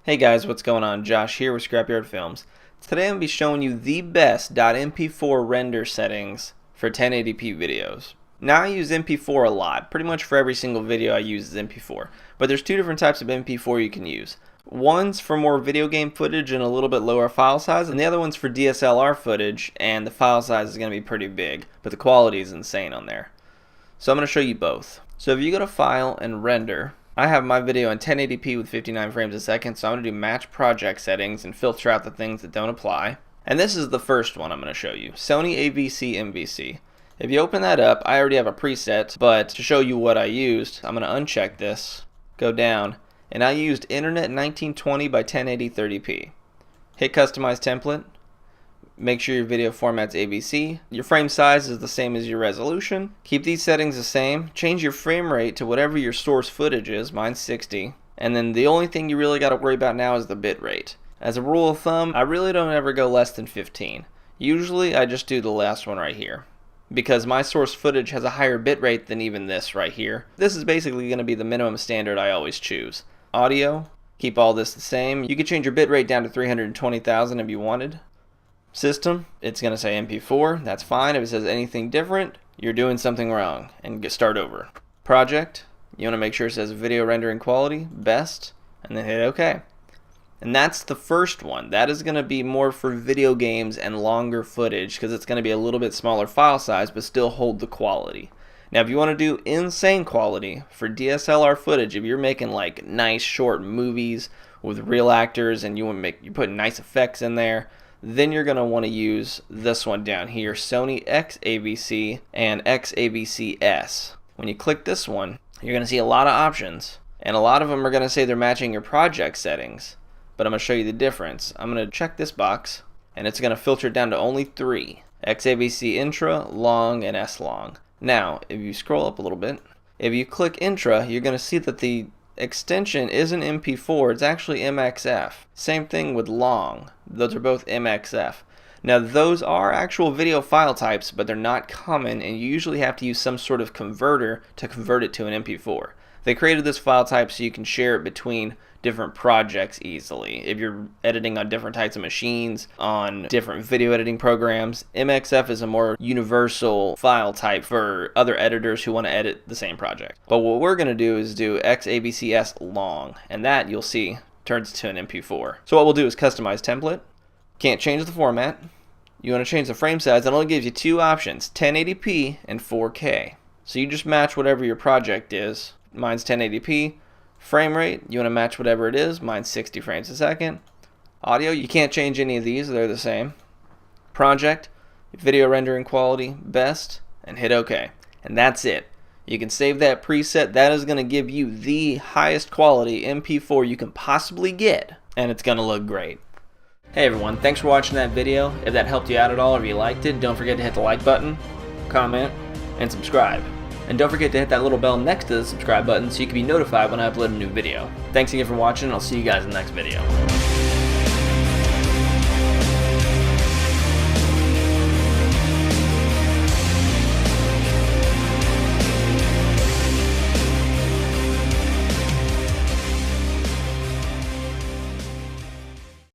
Hey guys, what's going on? Josh here with Scrapyard Films. Today I'm going to be showing you the best .mp4 render settings for 1080p videos. Now I use MP4 a lot. Pretty much for every single video I use is MP4. But there's two different types of MP4 you can use. One's for more video game footage and a little bit lower file size, and the other one's for DSLR footage, and the file size is going to be pretty big, but the quality is insane on there. So I'm going to show you both. So if you go to File and Render, I have my video in 1080p with 59 frames a second, so I'm going to do match project settings and filter out the things that don't apply. And this is the first one I'm going to show you, Sony AVC MVC. If you open that up, I already have a preset, but to show you what I used, I'm going to uncheck this, go down, and I used Internet 1920 by 1080 30p. Hit Customize Template. Make sure your video format's AVC. Your frame size is the same as your resolution. Keep these settings the same. Change your frame rate to whatever your source footage is. Mine's 60. And then the only thing you really got to worry about now is the bit rate. As a rule of thumb, I really don't ever go less than 15. Usually I just do the last one right here, because my source footage has a higher bit rate than even this right here. This is basically going to be the minimum standard I always choose. Audio, keep all this the same. You could change your bit rate down to 320,000 if you wanted. System, it's going to say MP4, that's fine. If it says anything different, you're doing something wrong, and start over. Project, you want to make sure it says video rendering quality, best, and then hit OK. And that's the first one. That is going to be more for video games and longer footage, because it's going to be a little bit smaller file size, but still hold the quality. Now if you want to do insane quality for DSLR footage, if you're making like nice short movies with real actors and you want to you're putting nice effects in there, then you're going to want to use this one down here, Sony XAVC and XAVC-S. When you click this one, you're going to see a lot of options, and a lot of them are going to say they're matching your project settings, but I'm going to show you the difference. I'm going to check this box, and it's going to filter down to only 3, XAVC Intra, Long, and S-Long. Now, if you scroll up a little bit, if you click Intra, you're going to see that the extension isn't MP4, it's actually MXF. Same thing with Long. Those are both MXF. Now those are actual video file types, but they're not common, and you usually have to use some sort of converter to convert it to an MP4. They created this file type so you can share it between different projects easily. If you're editing on different types of machines, on different video editing programs, MXF is a more universal file type for other editors who want to edit the same project. But what we're going to do is do XAVCS Long, and that, you'll see, turns to an MP4. So what we'll do is customize template. Can't change the format. You want to change the frame size. It only gives you two options, 1080p and 4K. So you just match whatever your project is. Mine's 1080p. Frame rate, you want to match whatever it is. Mine's 60 frames a second. Audio, you can't change any of these, they're the same. Project, video rendering quality, best, and hit OK. And that's it. You can save that preset. That is going to give you the highest quality MP4 you can possibly get, and it's going to look great. Hey everyone, thanks for watching that video. If that helped you out at all or if you liked it, don't forget to hit the like button, comment, and subscribe. And don't forget to hit that little bell next to the subscribe button so you can be notified when I upload a new video. Thanks again for watching, and I'll see you guys in the next video.